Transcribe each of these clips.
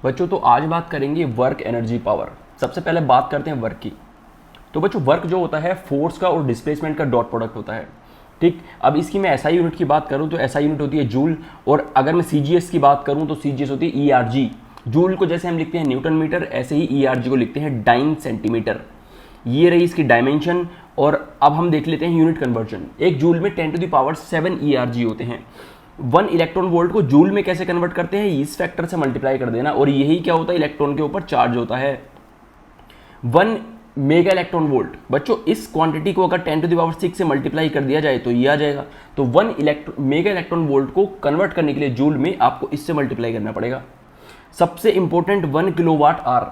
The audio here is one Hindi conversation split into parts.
बच्चों तो आज बात करेंगे वर्क एनर्जी पावर। सबसे पहले बात करते हैं वर्क की। तो बच्चों वर्क जो होता है फोर्स का और डिस्प्लेसमेंट का डॉट प्रोडक्ट होता है। ठीक, अब इसकी मैं एसआई यूनिट की बात करूं तो एसआई यूनिट होती है जूल, और अगर मैं सीजीएस की बात करूं तो सीजीएस होती है ईआरजी। जूल को जैसे हम लिखते हैं न्यूटन मीटर, ऐसे ही ईआरजी को लिखते हैं डाइन सेंटीमीटर। ये रही इसकी डायमेंशन। और अब हम देख लेते हैं यूनिट कन्वर्जन। एक जूल में 10⁻7 ईआरजी होते हैं। 1 इलेक्ट्रॉन वोल्ट को जूल में कैसे कन्वर्ट करते हैं, इस फैक्टर से मल्टीप्लाई कर देना, और यही क्या होता है, इलेक्ट्रॉन के ऊपर चार्ज होता है। 1 मेगा इलेक्ट्रॉन वोल्ट, बच्चों इस क्वांटिटी को अगर 10⁻6 से मल्टीप्लाई कर दिया जाए तो ये आ जाएगा। तो 1 मेगा इलेक्ट्रॉन वोल्ट को कन्वर्ट करने के लिए जूल में आपको इससे मल्टीप्लाई करना पड़ेगा। सबसे इंपॉर्टेंट 1 किलोवाट आवर।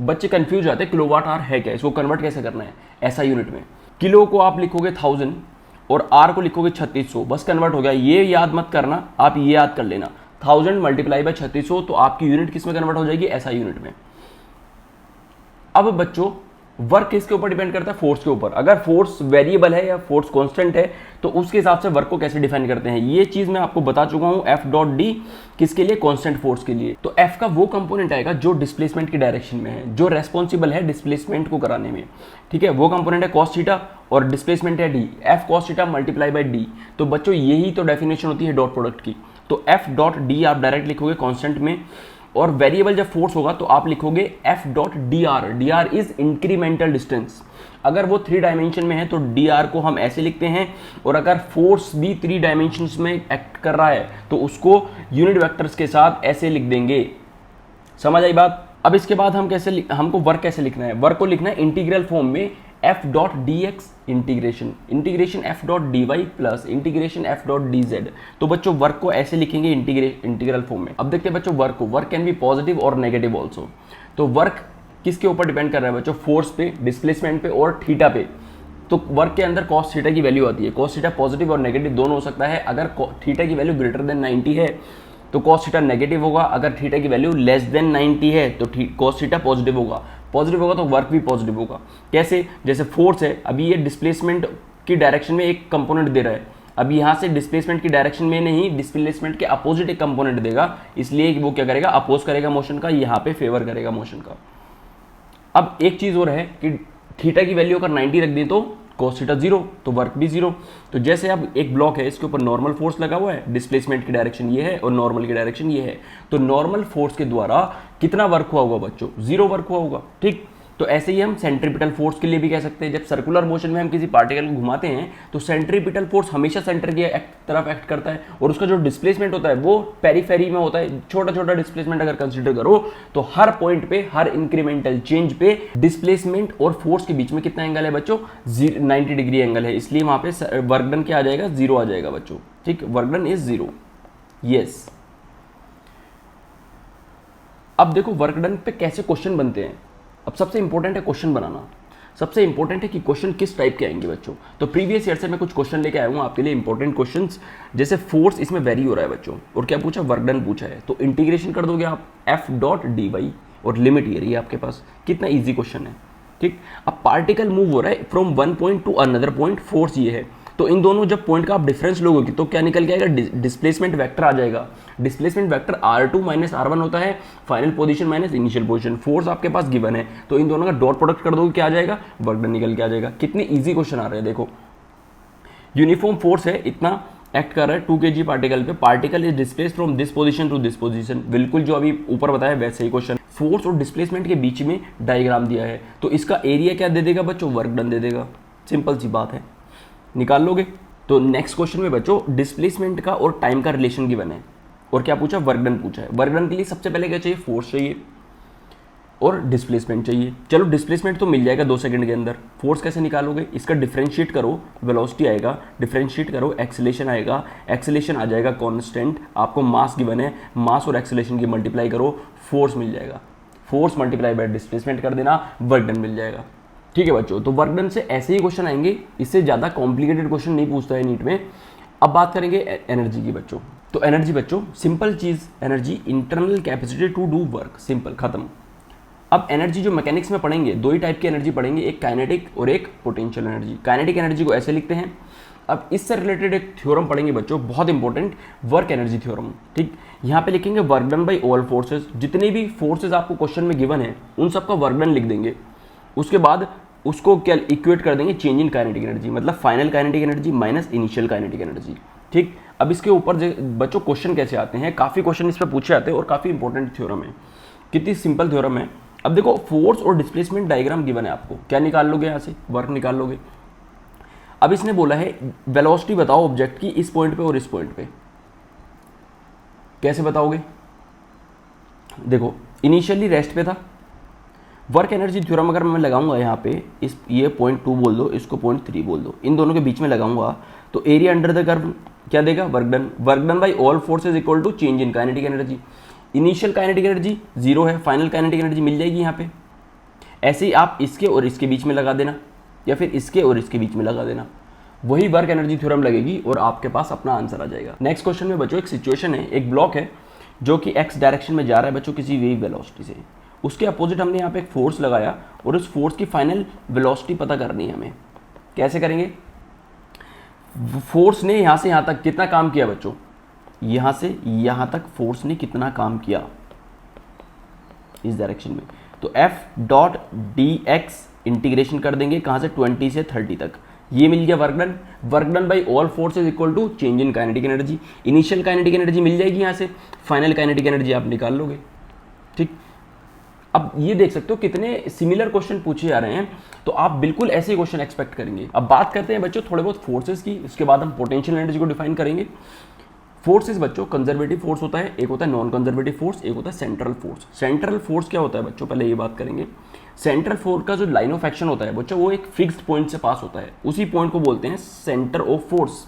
बच्चे कंफ्यूज जाते हैं किलोवाट आवर है क्या, इसको कन्वर्ट कैसे करना है ऐसा यूनिट में। किलो को आप लिखोगे 1000 और आर को लिखोगे 3600, बस कन्वर्ट हो गया। ये याद मत करना, आप ये याद कर लेना 1000 मल्टीप्लाई बाय 3600, तो आपकी यूनिट किस में कन्वर्ट हो जाएगी, ऐसा यूनिट में। अब बच्चों वर्क किसके ऊपर डिपेंड करता है, फोर्स के ऊपर। अगर फोर्स वेरिएबल है या फोर्स कांस्टेंट है तो उसके हिसाब से वर्क को कैसे डिफाइन करते हैं, ये चीज मैं आपको बता चुका हूं। एफ डॉट डी किसके लिए, कांस्टेंट फोर्स के लिए। तो एफ का वो कंपोनेंट आएगा जो डिस्प्लेसमेंट की डायरेक्शन में है, जो रेस्पॉन्सिबल है डिस्प्लेसमेंट को कराने में। ठीक है, वो कंपोनेंट है कॉस थीटा, और डिस्प्लेसमेंट है D, F cos theta multiply by D. तो बच्चों यही तो डेफिनेशन होती है डॉट प्रोडक्ट की। तो एफ डॉट डी आप डायरेक्ट लिखोगे कांस्टेंट में, और वेरिएबल जब फोर्स होगा तो आप लिखोगे F dot D R. D R is incremental distance. अगर वो 3 डायमेंशन में है तो डी आर को हम ऐसे लिखते हैं, और अगर फोर्स भी 3 डायमेंशंस में एक्ट कर रहा है तो उसको यूनिट वेक्टर्स के साथ ऐसे लिख देंगे। समझ आई बात। अब इसके बाद हमको वर्क कैसे लिखना है, वर्क को लिखना है इंटीग्रल फॉर्म में, f dot d x integration f dot d y plus integration f dot d z. तो बच्चों वर्क को ऐसे लिखेंगे इंटीग्रल फॉर्म में। अब देखते हैं बच्चों वर्क को, वर्क कैन बी पॉजिटिव और नेगेटिव ऑल्सो। तो वर्क किसके ऊपर डिपेंड कर रहा है बच्चों, फोर्स पे, डिस्प्लेसमेंट पे और थीटा पे। तो वर्क के अंदर कॉस थीटा की वैल्यू आती है। कॉस थीटा पॉजिटिव और नेगेटिव दोनों हो सकता है। अगर थीटा की वैल्यू ग्रेटर देन 90 है तो कॉस थीटा नेगेटिव होगा, अगर थीटा की वैल्यू लेस देन 90 है तो कॉस थीटा पॉजिटिव होगा। पॉजिटिव होगा तो वर्क भी पॉजिटिव होगा। कैसे, जैसे फोर्स है, अभी ये डिस्प्लेसमेंट की डायरेक्शन में एक कंपोनेंट दे रहा है, अब यहाँ से डिस्प्लेसमेंट की डायरेक्शन में नहीं, डिस्प्लेसमेंट के अपोजिट एक कंपोनेंट देगा, इसलिए वो क्या करेगा, अपोज करेगा मोशन का, यहाँ पे फेवर करेगा मोशन का। अब एक चीज और है कि थीटा की वैल्यू अगर 90 रख दें तो cos थीटा 0, तो वर्क भी 0। तो जैसे अब एक ब्लॉक है, इसके ऊपर नॉर्मल फोर्स लगा हुआ है, डिस्प्लेसमेंट की डायरेक्शन ये है और नॉर्मल की डायरेक्शन ये है, तो नॉर्मल फोर्स के द्वारा कितना वर्क हुआ होगा बच्चों, 0 वर्क हुआ होगा। ठीक, तो ऐसे ही हम सेंट्रीपिटल फोर्स के लिए भी कह सकते हैं। जब सर्कुलर मोशन में हम किसी पार्टिकल को घुमाते हैं तो सेंट्रीपिटल फोर्स हमेशा सेंटर की तरफ एक्ट करता है, और उसका जो डिस्प्लेसमेंट होता है वो पेरीफेरी में होता है। छोटा छोटा डिस्प्लेसमेंट अगर कंसीडर करो तो हर पॉइंट पे, हर इंक्रीमेंटल चेंज पे डिस्प्लेसमेंट और फोर्स के बीच में कितना एंगल है बच्चों, 90 डिग्री एंगल है, इसलिए वहां पे वर्क डन क्या आ जाएगा, 0 आ जाएगा बच्चों। ठीक, वर्क डन इज 0। यस, अब देखो वर्क डन पे कैसे क्वेश्चन बनते हैं। अब सबसे इंपॉर्टेंट है क्वेश्चन बनाना। सबसे इंपॉर्टेंट है कि क्वेश्चन किस टाइप के आएंगे बच्चों। तो प्रीवियस ईयर से मैं कुछ क्वेश्चन लेके आया हूँ आपके लिए इंपॉर्टेंट क्वेश्चंस। जैसे फोर्स इसमें वेरी हो रहा है बच्चों, और क्या पूछा, वर्क डन पूछा है, तो इंटीग्रेशन कर दोगे आप एफ डॉट डी वाई, और लिमिट ये रही है आपके पास। कितना ईजी क्वेश्चन है। ठीक, अब पार्टिकल मूव हो रहा है from one point two another point, force ये है, तो इन दोनों जब पॉइंट का आप डिफरेंस लोगे तो क्या निकल के आएगा, डिस्प्लेसमेंट वेक्टर आ जाएगा। Displacement vector r2 minus r1 होता है, final position minus initial position. Force आपके पास गिवन है, तो इन दोनों का डॉट प्रोडक्ट कर दोगे, क्या आ जाएगा, वर्क डन निकल के आ जाएगा। कितने इजी क्वेश्चन आ रहे हैं देखो। यूनिफॉर्म फोर्स है, इतना एक्ट कर रहा है 2 kg पार्टिकल पे, particle is displace from this position to this position. बिल्कुल जो अभी ऊपर बताया वैसे ही क्वेश्चन। फोर्स और डिस्प्लेसमेंट के बीच में डायग्राम दिया है, तो इसका एरिया क्या दे देगा बच्चों, वर्क डन दे देगा। सिंपल सी बात है, निकाल लोगे। तो नेक्स्ट क्वेश्चन में बच्चों डिस्प्लेसमेंट का और टाइम का रिलेशन गिवन है, और क्या पूछा, वर्क डन पूछा है। वर्क डन के लिए सबसे पहले क्या चाहिए, फोर्स चाहिए और डिस्प्लेसमेंट चाहिए। चलो डिस्प्लेसमेंट तो मिल जाएगा 2 सेकंड के अंदर। फोर्स कैसे निकालोगे, इसका डिफरेंशिएट करो, वेलोसिटी आएगा, डिफरेंशिएट करो, एक्सेलेरेशन आएगा, एक्सेलेरेशन आ जाएगा कांस्टेंट, आपको मास गिवन है, मास और एक्सेलेरेशन की मल्टीप्लाई करो, फोर्स मिल जाएगा। फोर्स मल्टीप्लाई बाय डिस्प्लेसमेंट कर देना, वर्क डन मिल जाएगा। ठीक है बच्चों, तो वर्क डन से ऐसे ही क्वेश्चन आएंगे, इससे ज़्यादा कॉम्प्लिकेटेड क्वेश्चन नहीं पूछता है नीट में। अब बात करेंगे एनर्जी की बच्चों। तो एनर्जी बच्चों सिंपल चीज़, energy internal capacity to do work, simple, खत्म। अब एनर्जी जो मैकेनिक्स में पढ़ेंगे, 2 ही टाइप की एनर्जी पढ़ेंगे, एक काइनेटिक और एक पोटेंशियल एनर्जी। काइनेटिक एनर्जी को ऐसे लिखते हैं, अब इससे रिलेटेड एक थ्योरम पढ़ेंगे बच्चों, बहुत इंपॉर्टेंट, वर्क एनर्जी थ्योरम। ठीक, यहाँ पे लिखेंगे work done by all forces, जितने भी फोर्सेज आपको क्वेश्चन में गिवन है उन सबका वर्क डन लिख देंगे। उसके बाद उसको क्या इक्वेट कर देंगे, चेंज इन काइनेटिक एनर्जी, मतलब final kinetic energy minus initial kinetic energy. ठीक, अब इसके ऊपर बच्चों क्वेश्चन कैसे आते हैं, काफ़ी क्वेश्चन इस पर पूछे जाते हैं और काफ़ी इंपॉर्टेंट थ्योरम है। कितनी सिंपल थ्योरम है। अब देखो, फोर्स और डिस्प्लेसमेंट डायग्राम गिवन है आपको, क्या निकाल लोगे यहाँ से, वर्क निकाल लोगे। अब इसने बोला है वेलोसिटी बताओ ऑब्जेक्ट की इस पॉइंट पे और इस पॉइंट पे, कैसे बताओगे। देखो, इनिशियली रेस्ट पे था, वर्क एनर्जी थ्योरम अगर मैं लगाऊंगा यहाँ पे, इस ये पॉइंट 2 बोल दो, इसको पॉइंट 3 बोल दो, इन दोनों के बीच में लगाऊंगा तो एरिया अंडर द कर्व क्या देगा, work done. Work done by all forces equal to change in kinetic energy. Initial kinetic energy 0 है, फाइनल काइनेटिक एनर्जी मिल जाएगी यहाँ पे। ऐसे ही आप इसके और इसके बीच में लगा देना, या फिर इसके और इसके बीच में लगा देना, वही वर्क एनर्जी थ्योरम लगेगी और आपके पास अपना आंसर आ जाएगा। नेक्स्ट क्वेश्चन में बच्चों एक सिचुएशन है, एक ब्लॉक है जो कि एक्स डायरेक्शन में जा रहा है बच्चों किसी वेव वेलोसिटी से, उसके अपोजिट हमने यहाँ पे एक फोर्स लगाया और उस फोर्स की फाइनल वेलोसिटी पता करनी है हमें। कैसे करेंगे, फोर्स ने यहाँ से यहाँ तक कितना काम किया बच्चों, यहाँ से यहाँ तक फोर्स ने कितना काम किया इस डायरेक्शन में, तो F dot d x integration कर देंगे कहाँ से, 20 से 30 तक, ये मिल गया work done. Work done by all forces equal to change in kinetic energy. Initial kinetic energy मिल जाएगी यहाँ से, फाइनल काइनेटिक एनर्जी आप निकाल लोगे। ठीक, अब ये देख सकते हो कितने सिमिलर क्वेश्चन पूछे जा रहे हैं, तो आप बिल्कुल ऐसे ही क्वेश्चन एक्सपेक्ट करेंगे। अब बात करते हैं बच्चों थोड़े बहुत फोर्सेज की, उसके बाद हम पोटेंशियल एनर्जी को डिफाइन करेंगे। फोर्सेज बच्चों, कंजर्वेटिव फोर्स होता है, एक होता है नॉन कंजर्वेटिव फोर्स, एक होता है सेंट्रल फोर्स। सेंट्रल फोर्स क्या होता है बच्चों, पहले ये बात करेंगे। सेंट्रल फोर्स का जो लाइन ऑफ एक्शन होता है बच्चों, वो एक फिक्स्ड पॉइंट से पास होता है, उसी पॉइंट को बोलते हैं सेंटर ऑफ फोर्स।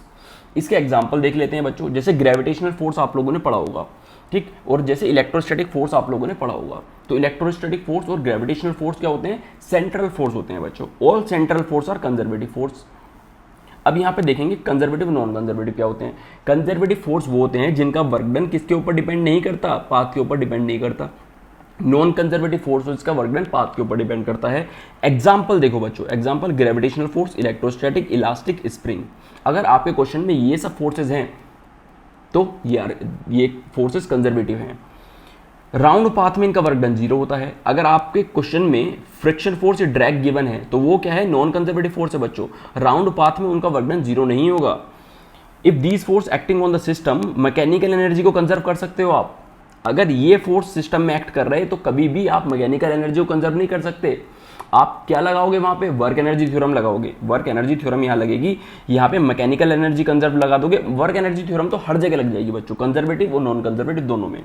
इसके एग्जांपल देख लेते हैं बच्चों, जैसे ग्रेविटेशनल फोर्स आप लोगों ने पढ़ा होगा, ठीक, और जैसे इलेक्ट्रोस्टैटिक फोर्स आप लोगों ने पढ़ा होगा। तो इलेक्ट्रोस्टैटिक फोर्स और ग्रेविटेशनल फोर्स क्या होते हैं, सेंट्रल फोर्स होते हैं बच्चों। All central force are conservative force. अब यहाँ पे देखेंगे कंजर्वेटिव नॉन कंजर्वेटिव क्या होते हैं। कंजर्वेटिव फोर्स वो होते हैं जिनका वर्क डन किसके ऊपर डिपेंड नहीं करता, पाथ के ऊपर डिपेंड नहीं करता। नॉन कंजर्वेटिव फोर्स का वर्क डन पाथ के ऊपर डिपेंड करता है। एग्जाम्पल देखो बच्चों, example gravitational force, electrostatic, elastic, spring. अगर आपके क्वेश्चन में ये सब फोर्सेज हैं तो ये फोर्सेस कंजर्वेटिव हैं। राउंड पाथ में इनका वर्क डन 0 होता है। अगर आपके क्वेश्चन में फ्रिक्शन फोर्स या ड्रैग गिवन है तो वो क्या है, नॉन कंजर्वेटिव फोर्स है बच्चों। राउंड पाथ में उनका वर्क डन 0 नहीं होगा। If these force acting on the system, mechanical energy को कंजर्व कर सकते हो आप। अगर ये फोर्स सिस्टम में एक्ट कर रहे हैं तो कभी भी आप मैकेनिकल एनर्जी को कंजर्व नहीं कर सकते। आप क्या लगाओगे वहां पे, वर्क एनर्जी थ्योरम लगाओगे। वर्क एनर्जी थ्योरम यहाँ लगेगी, यहाँ पे मैकेनिकल एनर्जी कंजर्व लगा दोगे। वर्क एनर्जी थ्योरम तो हर जगह लग जाएगी बच्चों, कंजर्वेटिव और नॉन कंजर्वेटिव दोनों में।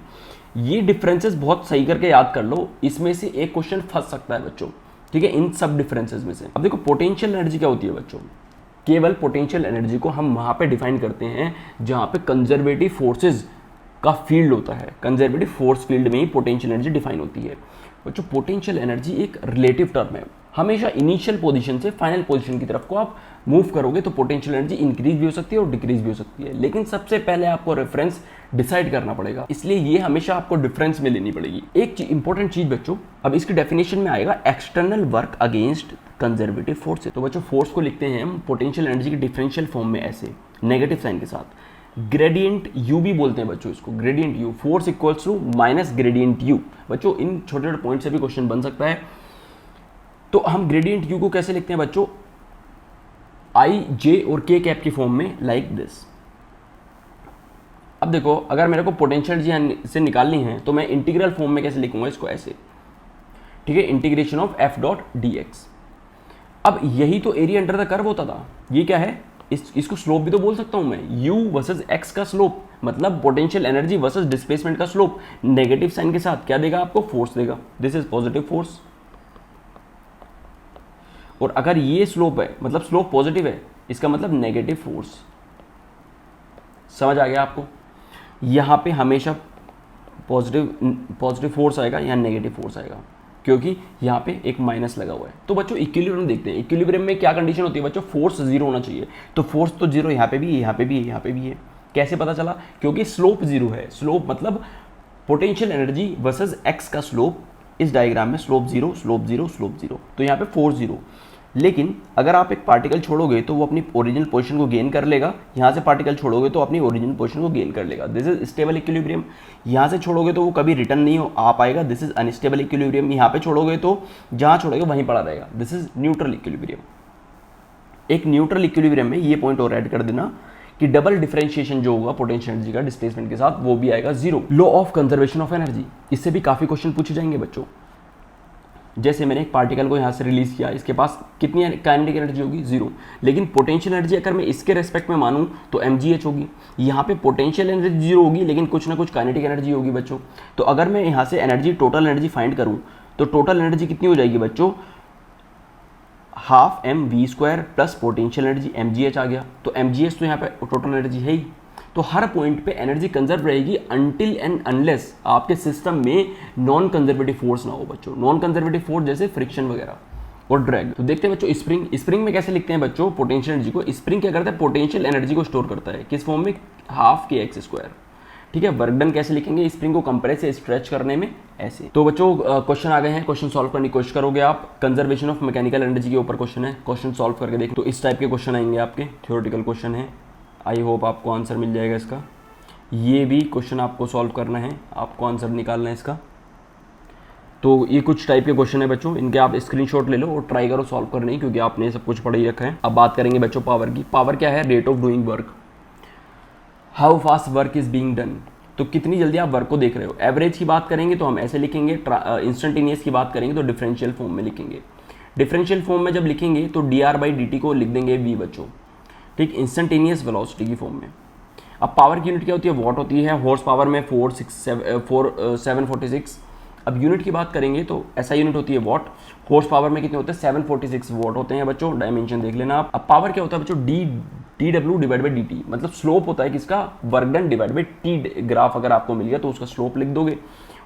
ये डिफरेंसेस बहुत सही करके याद कर लो, इसमें से एक क्वेश्चन फंस सकता है बच्चों, ठीक है, इन सब डिफरेंसेस में से। अब देखो पोटेंशियल एनर्जी क्या होती है बच्चों, केवल पोटेंशियल एनर्जी को हम वहां पे डिफाइन करते हैं जहां पे कंजर्वेटिव फोर्सेज का फील्ड होता है। कंजर्वेटिव फोर्स फील्ड में ही पोटेंशियल एनर्जी डिफाइन होती है बच्चों। पोटेंशियल एनर्जी एक रिलेटिव टर्म है, हमेशा इनिशियल पोजीशन से फाइनल पोजीशन की तरफ को आप मूव करोगे तो पोटेंशियल एनर्जी इंक्रीज भी हो सकती है और डिक्रीज भी हो सकती है, लेकिन सबसे पहले आपको रेफरेंस डिसाइड करना पड़ेगा, इसलिए ये हमेशा आपको डिफरेंस में लेनी पड़ेगी। एक इंपॉर्टेंट चीज बच्चों, अब इसकी डेफिनेशन में आएगा external work against conservative force. तो बच्चों फोर्स को लिखते हैं हम पोटेंशियल एनर्जी की डिफरेंशियल फॉर्म में ऐसे, नेगेटिव साइन के साथ। ग्रेडियंट यू भी बोलते हैं बच्चों इसको, gradient U. Force equals to minus gradient U. बच्चों इन छोटे छोटे पॉइंट से भी क्वेश्चन बन सकता है। तो हम ग्रेडियंट यू को कैसे लिखते हैं बच्चों, आई, जे और के कैप की फॉर्म में, लाइक दिस। अब देखो अगर मेरे को पोटेंशियल एनर्जी से निकालनी है तो मैं इंटीग्रल फॉर्म में कैसे लिखूंगा इसको, ऐसे, ठीक है, integration of F dot d x. अब यही तो एरिया अंडर द कर्व होता था। ये क्या है, इसको स्लोप भी तो बोल सकता हूं मैं, u वर्सेस x का स्लोप, मतलब पोटेंशियल एनर्जी वर्सेस डिस्प्लेसमेंट का स्लोप। नेगेटिव साइन के साथ क्या देगा आपको, फोर्स देगा। This is positive force. और अगर ये स्लोप है, मतलब स्लोप पॉजिटिव है, इसका मतलब नेगेटिव फोर्स। समझ आ गया आपको, यहां पे हमेशा पॉजिटिव फोर्स आएगा, यहां नेगेटिव फोर्स आएगा, क्योंकि यहाँ पे एक माइनस लगा हुआ है। तो बच्चों इक्विलिब्रियम देखते हैं, इक्विलिब्रियम में क्या कंडीशन होती है बच्चों, फोर्स 0 होना चाहिए। तो फोर्स तो 0 यहाँ पे भी है, यहाँ पे भी है, यहाँ पे भी है। कैसे पता चला, क्योंकि स्लोप 0 है। स्लोप मतलब पोटेंशियल एनर्जी वर्सेस एक्स का स्लोप, इस डायग्राम में स्लोप 0, स्लोप 0, स्लोप 0, तो यहाँ पे फोर्स 0। लेकिन अगर आप एक पार्टिकल छोड़ोगे तो वो अपनी ओरिजिनल पोजीशन को गेन कर लेगा, यहाँ से पार्टिकल छोड़ोगे तो अपनी ओरिजिनल पोजीशन को गेन कर लेगा, दिस इज स्टेबल इक्विलिब्रियम। यहाँ से छोड़ोगे तो वो कभी रिटर्न नहीं आ पाएगा, दिस इज अनस्टेबल इक्विलिब्रियम। यहाँ पे छोड़ोगे तो जहाँ छोड़ोगे वहीं पड़ा रहेगा, दिस इज न्यूट्रल इक्विलिब्रियम। एक न्यूट्रल इक्विलिब्रियम में ये पॉइंट और ऐड कर देना कि डबल डिफरेंशिएशन जो होगा पोटेंशियल एनर्जी का डिस्प्लेसमेंट के साथ वो भी आएगा zero. Law of conservation of energy, इससे भी काफी क्वेश्चन पूछे जाएंगे बच्चों। जैसे मैंने एक पार्टिकल को यहाँ से रिलीज किया, इसके पास कितनी काइनेटिक एनर्जी होगी, जीरो, लेकिन पोटेंशियल एनर्जी अगर मैं इसके रेस्पेक्ट में मानूं तो mgh होगी। यहाँ पे पोटेंशियल एनर्जी जीरो होगी लेकिन कुछ ना कुछ काइनेटिक एनर्जी होगी बच्चों। तो अगर मैं यहाँ से एनर्जी टोटल एनर्जी फाइंड करूँ तो टोटल एनर्जी कितनी हो जाएगी बच्चों, half m v square plus potential energy mgh आ गया। तो mgh तो यहाँ पे टोटल एनर्जी है ही, तो हर पॉइंट पे एनर्जी कंजर्व रहेगी अनटिल एंड अनलेस आपके सिस्टम में नॉन कंजर्वेटिव फोर्स ना हो बच्चों। नॉन कंजर्वेटिव फोर्स जैसे फ्रिक्शन वगैरह और ड्रैग। तो देखते हैं बच्चों स्प्रिंग में कैसे लिखते हैं बच्चों पोटेंशियल एनर्जी को। स्प्रिंग क्या करता है, पोटेंशियल एनर्जी को स्टोर करता है, किस फॉर्म में, हाफ के एक्स स्क्वायर। ठीक है, वर्क डन कैसे लिखेंगे, स्प्रिंग को कंप्रेस या स्ट्रेच करने में ऐसे। तो बच्चों क्वेश्चन आ गए हैं, क्वेश्चन सॉल्व करने की कोशिश करोगे आप। कंजर्वेशन ऑफ मैकेनिकल एनर्जी के ऊपर क्वेश्चन है, क्वेश्चन सॉल्व करके देखो। तो इस टाइप के क्वेश्चन आएंगे आपके, थ्योरेटिकल क्वेश्चन है। आई होप आपको आंसर मिल जाएगा इसका। ये भी क्वेश्चन आपको सॉल्व करना है, आपको आंसर निकालना है इसका। तो ये कुछ टाइप के क्वेश्चन है बच्चों, इनके आप स्क्रीनशॉट ले लो और ट्राई करो सॉल्व करने, क्योंकि आपने सब कुछ पढ़ ही रखा है। अब बात करेंगे बच्चों पावर की। पावर क्या है, rate of doing work, how fast work is being done. तो कितनी जल्दी आप वर्क को देख रहे हो। एवरेज की बात करेंगे तो हम ऐसे लिखेंगे, इंस्टेंटेनियस की बात करेंगे तो डिफरेंशियल फॉर्म में लिखेंगे। डिफरेंशियल फॉर्म में जब लिखेंगे तो डी को लिख देंगे वी बच्चों, ठीक, इंस्टेंटेनियस वेलोसिटी की फॉर्म में। अब पावर की यूनिट क्या होती है, वॉट होती है। हॉर्स पावर में 746। अब यूनिट की बात करेंगे तो ऐसा यूनिट होती है वॉट। हॉर्स पावर में कितने होते हैं, 746 वॉट होते हैं बच्चों। डायमेंशन देख लेना आप। अब पावर क्या होता है बच्चों, D W divide by D T, मतलब स्लोप होता है किसका, work done divide by T. Graph अगर आपको मिल गया तो उसका स्लोप लिख दोगे।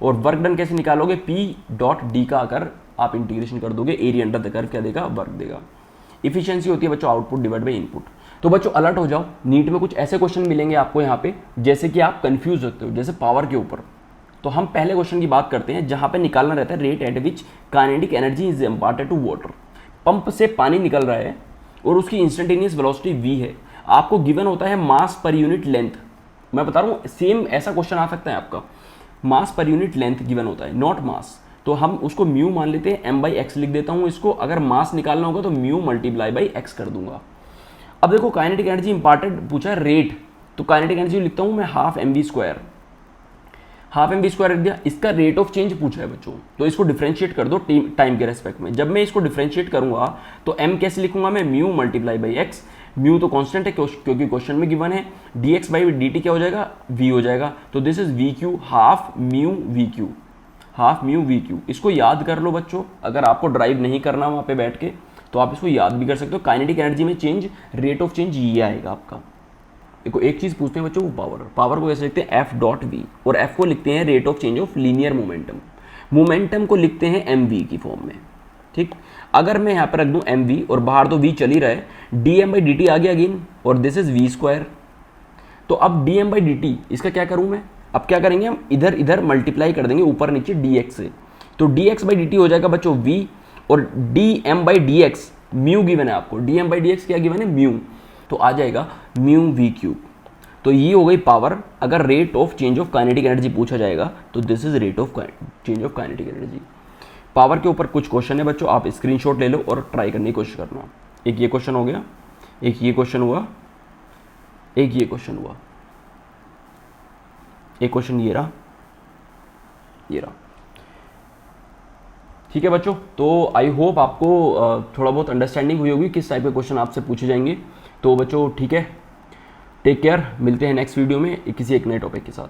और वर्क डन कैसे निकालोगे, पी डॉट डी का अगर आप इंटीग्रेशन कर दोगे, एरिया अंडर द कर्व क्या देगा, वर्क देगा। इफिशियंसी होती है बच्चों आउटपुट डिवाइड बाई इनपुट। तो बच्चों अलर्ट हो जाओ, नीट में कुछ ऐसे क्वेश्चन मिलेंगे आपको यहाँ पे जैसे कि आप कंफ्यूज होते हो, जैसे पावर के ऊपर। तो हम पहले क्वेश्चन की बात करते हैं जहां पे निकालना रहता है rate at which kinetic energy is imparted to water. Pump से पानी निकल रहा है और उसकी इंस्टेंटेनियस वेलोसिटी v है। आपको गिवन होता है मास पर यूनिट लेंथ। मैं बता रहा हूँ सेम ऐसा क्वेश्चन आ सकता है आपका, मास पर यूनिट लेंथ गिवन होता है, नॉट मास। तो हम उसको म्यू मान लेते हैं, m/x लिख देता हूँ इसको। अगर मास निकालना होगा तो म्यू मल्टीप्लाई बाई x कर दूंगा। अब देखो काइनेटिक एनर्जी इंपॉर्टेंट पूछा है रेट, तो काइनेटिक एनर्जी लिखता हूँ मैं half m v square. Half m v square रख दिया। इसका रेट ऑफ चेंज पूछा है बच्चों, तो इसको डिफरेंशिएट कर दो टाइम के रेस्पेक्ट में। जब मैं इसको डिफरेंशिएट करूंगा तो m कैसे लिखूंगा मैं, mu multiply by x। Mu तो कांस्टेंट है क्योंकि क्वेश्चन में गिवन है। dx बाई dt क्या हो जाएगा, v हो जाएगा। तो this is we Q, half mu V Q, half mu V Q. इसको याद कर लो बच्चों, अगर आपको ड्राइव नहीं करना वहाँ पे बैठ के तो आप इसको याद भी कर सकते हो। काइनेटिक एनर्जी में चेंज, रेट ऑफ चेंज ये आएगा आपका। देखो एक चीज पूछते हैं बच्चों, वो पावर को कैसे लिखते हैं, एफ डॉट वी, और एफ को लिखते हैं rate of change of linear momentum. Momentum को लिखते हैं एम वी की फॉर्म में, ठीक। अगर मैं यहाँ पर रख दूं एम वी और बाहर तो वी चल ही रहा है, D M by D T आ गया अगेन, और दिस इज वी स्क्वायर। तो अब D M by D T इसका क्या करूं मैं, अब क्या करेंगे हम, इधर इधर मल्टीप्लाई कर देंगे ऊपर नीचे डी एक्स से। तो d x by D t हो जाएगा बच्चों वी, और d M by d x mu given है आपको, d M by d x क्या गिवन है, म्यू, तो आ जाएगा म्यू वी क्यूब। तो ये हो गई पावर। अगर rate of change of kinetic energy पूछा जाएगा तो this is rate of change of kinetic energy. Power के ऊपर कुछ क्वेश्चन है बच्चों, आप स्क्रीनशॉट ले लो और ट्राई करने की कोशिश करना। एक ये क्वेश्चन हो गया, एक ये क्वेश्चन हुआ, एक ये क्वेश्चन हुआ, एक क्वेश्चन ये रहा, ये रहा। ठीक है बच्चों, तो आई होप आपको थोड़ा बहुत अंडरस्टैंडिंग हुई होगी किस टाइप के क्वेश्चन आपसे पूछे जाएंगे। तो बच्चों ठीक है, टेक केयर, मिलते हैं नेक्स्ट वीडियो में किसी एक नए टॉपिक के साथ।